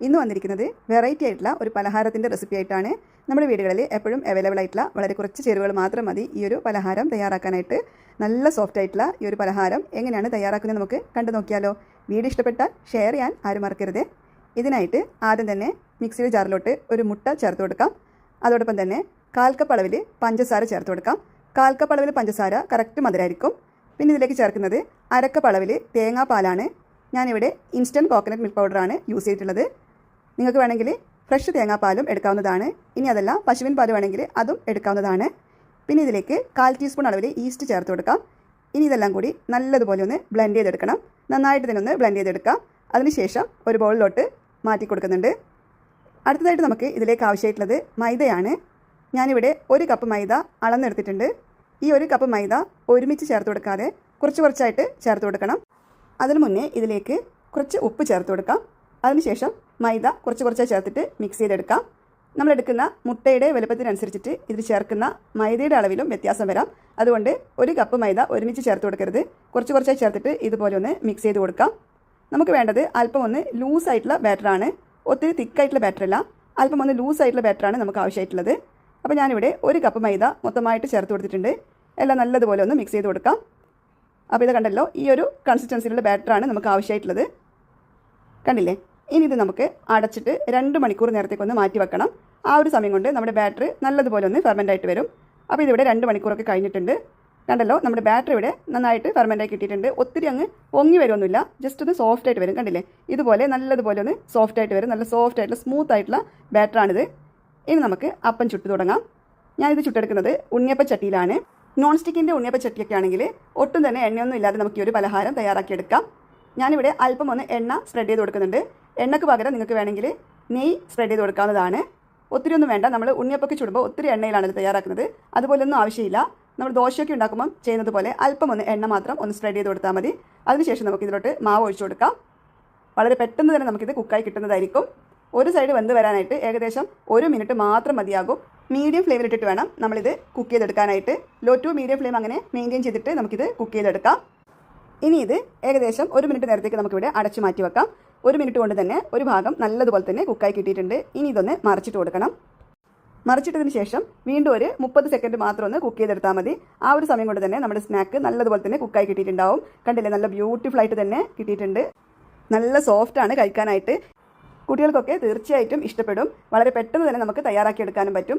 ഇന്ന് വന്നിരിക്കുന്നത് വെറൈറ്റി ആയിട്ടുള്ള ഒരു പലഹാരത്തിൻ്റെ റെസിപ്പി ആയിട്ടാണ്. നമ്മുടെ വീടുകളിൽ എപ്പോഴും അവൈലബിൾ ആയിട്ടുള്ള വളരെ കുറച്ച് ചേരുവകൾ മാത്രം മതി ഈ ഒരു പലഹാരം തയ്യാറാക്കാനായിട്ട്. നല്ല സോഫ്റ്റ് ആയിട്ടുള്ള ഈ ഒരു പലഹാരം എങ്ങനെയാണ് തയ്യാറാക്കുന്നത് നമുക്ക് കണ്ടു നോക്കിയാലോ. വീഡിയോ ഇഷ്ടപ്പെട്ടാൽ ഷെയർ ചെയ്യാൻ ആരും മറക്കരുത്. ഇതിനായിട്ട് ആദ്യം തന്നെ മിക്സിയുടെ ജാറിലോട്ട് ഒരു മുട്ട ചേർത്ത് കൊടുക്കാം. അതോടൊപ്പം തന്നെ 1/4 കപ്പ് അളവിൽ പഞ്ചസാര ചേർത്ത് കൊടുക്കാം. 1/4 കപ്പ് അളവിൽ പഞ്ചസാര കറക്റ്റ് മധുരമായിരിക്കും. പിന്നെ ഇതിലേക്ക് ചേർക്കുന്നത് 1/2 കപ്പ് അളവിൽ തേങ്ങാപ്പാലാണ്. ഞാനിവിടെ ഇൻസ്റ്റൻറ്റ് കോക്കനട്ട് മിൽക്ക് പൗഡറാണ് യൂസ് ചെയ്തിട്ടുള്ളത്. നിങ്ങൾക്ക് വേണമെങ്കിൽ ഫ്രഷ് തേങ്ങാപ്പാലും എടുക്കാവുന്നതാണ്. ഇനി അതല്ല പശുവിൻ പാൽ വേണമെങ്കിൽ അതും എടുക്കാവുന്നതാണ്. പിന്നെ ഇതിലേക്ക് 1/4 ടീസ്പൂൺ അളവിൽ ഈസ്റ്റ് ചേർത്ത് കൊടുക്കാം. ഇനി ഇതെല്ലാം കൂടി നല്ലതുപോലെ ഒന്ന് ബ്ലെൻഡ് ചെയ്തെടുക്കണം. നന്നായിട്ട് തന്നെ ഒന്ന് ബ്ലെൻഡ് ചെയ്തെടുക്കാം. അതിനുശേഷം ഒരു ബൗളിലോട്ട് മാറ്റി കൊടുക്കുന്നുണ്ട്. അടുത്തതായിട്ട് നമുക്ക് ഇതിലേക്ക് ആവശ്യമായിട്ടുള്ളത് മൈദയാണ്. ഞാനിവിടെ 1 കപ്പ് മൈദ അളന്നെടുത്തിട്ടുണ്ട്. ഈ 1 കപ്പ് മൈദ ഒരുമിച്ച് ചേർത്ത് കൊടുക്കാതെ കുറച്ചായിട്ട് ചേർത്ത് കൊടുക്കണം. അതിനു മുന്നേ ഇതിലേക്ക് കുറച്ച് ഉപ്പ് ചേർത്ത് കൊടുക്കാം. അതിനുശേഷം മൈദ കുറച്ചായി ചേർത്തിട്ട് മിക്സ് ചെയ്തെടുക്കാം. നമ്മളെടുക്കുന്ന മുട്ടയുടെ വലുപ്പത്തിനനുസരിച്ചിട്ട് ഇതിൽ ചേർക്കുന്ന മൈദയുടെ അളവിലും വ്യത്യാസം വരാം. അതുകൊണ്ട് 1 കപ്പ് മൈദ ഒരുമിച്ച് ചേർത്ത് കൊടുക്കരുത്. കുറച്ചായി ചേർത്തിട്ട് ഇതുപോലെ ഒന്ന് മിക്സ് ചെയ്ത് കൊടുക്കാം. നമുക്ക് വേണ്ടത് അല്പം ഒന്ന് ലൂസായിട്ടുള്ള ബാറ്ററാണ്. ഒത്തിരി തിക്കായിട്ടുള്ള ബാറ്ററല്ല, അല്പം ഒന്ന് ലൂസായിട്ടുള്ള ബാറ്ററാണ് നമുക്ക് ആവശ്യമായിട്ടുള്ളത്. അപ്പോൾ ഞാനിവിടെ 1 കപ്പ് മൈദ മൊത്തമായിട്ട് ചേർത്ത് കൊടുത്തിട്ടുണ്ട്. എല്ലാം നല്ലതുപോലെ ഒന്ന് മിക്സ് ചെയ്ത് കൊടുക്കാം. അപ്പോൾ ഇത് കണ്ടല്ലോ, ഈ ഒരു കൺസിസ്റ്റൻസിലുള്ള ബാറ്ററാണ് നമുക്ക് ആവശ്യമായിട്ടുള്ളത്. കണ്ടില്ലേ? ഇനി ഇത് നമുക്ക് അടച്ചിട്ട് 2 മണിക്കൂർ നേരത്തേക്കൊന്ന് മാറ്റി വെക്കണം. ആ ഒരു സമയം കൊണ്ട് നമ്മുടെ ബാറ്ററി നല്ലതുപോലെ ഒന്ന് ഫെർമെൻ്റ് ആയിട്ട് വരും. അപ്പോൾ ഇതിവിടെ 2 മണിക്കൂറൊക്കെ കഴിഞ്ഞിട്ടുണ്ട്. കണ്ടല്ലോ, നമ്മുടെ ബാറ്ററി ഇവിടെ നന്നായിട്ട് ഫെർമെൻ്റ് ആയി കിട്ടിയിട്ടുണ്ട്. ഒത്തിരി അങ്ങ് പൊങ്ങി വരുമൊന്നുമില്ല, ജസ്റ്റ് ഒന്ന് സോഫ്റ്റ് ആയിട്ട് വരും. കണ്ടില്ലേ? ഇതുപോലെ നല്ലതുപോലെ ഒന്ന് സോഫ്റ്റ് ആയിട്ട് വരും. നല്ല സോഫ്റ്റ് ആയിട്ടുള്ള സ്മൂത്ത് ആയിട്ടുള്ള ബാറ്ററാണിത്. ഇനി നമുക്ക് അപ്പം ചുട്ട് തുടങ്ങാം. ഞാനിത് ചുട്ടെടുക്കുന്നത് ഉണ്ണിയപ്പച്ചട്ടിയിലാണ്. നോൺ സ്റ്റിക്കിൻ്റെ ഉണ്ണിയപ്പച്ചട്ടിയൊക്കെ ആണെങ്കിൽ ഒട്ടും തന്നെ എണ്ണയൊന്നും ഇല്ലാതെ നമുക്ക് ഈ ഒരു പലഹാരം തയ്യാറാക്കിയെടുക്കാം. ഞാനിവിടെ അല്പം ഒന്ന് എണ്ണ സ്പ്രെഡ് ചെയ്ത് കൊടുക്കുന്നുണ്ട്. എണ്ണയ്ക്ക് പകരം നിങ്ങൾക്ക് വേണമെങ്കിൽ നെയ്യ് സ്പ്രെഡ് ചെയ്ത് കൊടുക്കാവുന്നതാണ്. ഒത്തിരി ഒന്നും വേണ്ട. നമ്മൾ ഉണ്ണിയപ്പൊക്കെ ചുടുമ്പോൾ ഒത്തിരി എണ്ണയിലാണ് ഇത് തയ്യാറാക്കുന്നത്. അതുപോലൊന്നും ആവശ്യമില്ല. നമ്മൾ ദോശയൊക്കെ ഉണ്ടാക്കുമ്പം ചെയ്യുന്നത് പോലെ അല്പം ഒന്ന് എണ്ണ മാത്രം ഒന്ന് സ്പ്രെഡ് ചെയ്ത് കൊടുത്താൽ മതി. അതിനുശേഷം നമുക്ക് ഇതിലോട്ട് മാവ് ഒഴിച്ചു കൊടുക്കാം. വളരെ പെട്ടെന്ന് തന്നെ നമുക്കിത് കുക്കായി കിട്ടുന്നതായിരിക്കും. ഒരു സൈഡ് വെന്ത് വരാനായിട്ട് ഏകദേശം 1 മിനിറ്റ് മാത്രം മതിയാകും. മീഡിയം ഫ്ലെയിമിലിട്ടിട്ട് വേണം നമ്മളിത് കുക്ക് ചെയ്തെടുക്കാനായിട്ട്. ലോ ടു മീഡിയം ഫ്ലെയിം അങ്ങനെ മെയിൻറ്റെയിൻ ചെയ്തിട്ട് നമുക്കിത് കുക്ക് ചെയ്തെടുക്കാം. ഇനി ഇത് ഏകദേശം 1 മിനിറ്റ് നേരത്തേക്ക് നമുക്കിവിടെ അടച്ചു മാറ്റി വെക്കാം. 1 മിനിറ്റ് കൊണ്ട് തന്നെ ഒരു ഭാഗം നല്ലതുപോലെ തന്നെ കുക്കായി കിട്ടിയിട്ടുണ്ട്. ഇനി ഇതൊന്ന് മറിച്ചിട്ട് കൊടുക്കണം. മറിച്ചിട്ടതിന് ശേഷം വീണ്ടും ഒരു 30 സെക്കൻഡ് മാത്രം ഒന്ന് കുക്ക് ചെയ്തെടുത്താൽ മതി. ആ ഒരു സമയം കൊണ്ട് തന്നെ നമ്മുടെ സ്നാക്ക് നല്ലതുപോലെ തന്നെ കുക്കായി കിട്ടിയിട്ടുണ്ടാവും. കണ്ടില്ലേ? നല്ല ബ്യൂട്ടിഫുൾ ആയിട്ട് തന്നെ കിട്ടിയിട്ടുണ്ട്. നല്ല സോഫ്റ്റാണ് കഴിക്കാനായിട്ട്. കുട്ടികൾക്കൊക്കെ തീർച്ചയായിട്ടും ഇഷ്ടപ്പെടും. വളരെ പെട്ടെന്ന് തന്നെ നമുക്ക് തയ്യാറാക്കിയെടുക്കാനും പറ്റും.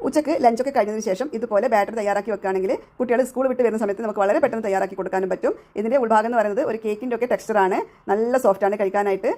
ഉച്ചയ്ക്ക് ലഞ്ചൊക്കെ കഴിഞ്ഞതിന് ശേഷം ഇതുപോലെ ബാറ്റർ തയ്യാറാക്കി വെക്കുകയാണെങ്കിൽ കുട്ടികൾ സ്കൂൾ വിട്ട് വരുന്ന സമയത്ത് നമുക്ക് വളരെ പെട്ടെന്ന് തയ്യാറാക്കി കൊടുക്കാനും പറ്റും. ഇതിൻ്റെ ഉൾഭാഗം എന്ന് പറയുന്നത് ഒരു കേക്കിൻ്റെ ഒക്കെ ടെക്സ്ചറാണ്. നല്ല സോഫ്റ്റാണ് കഴിക്കാനായിട്ട്.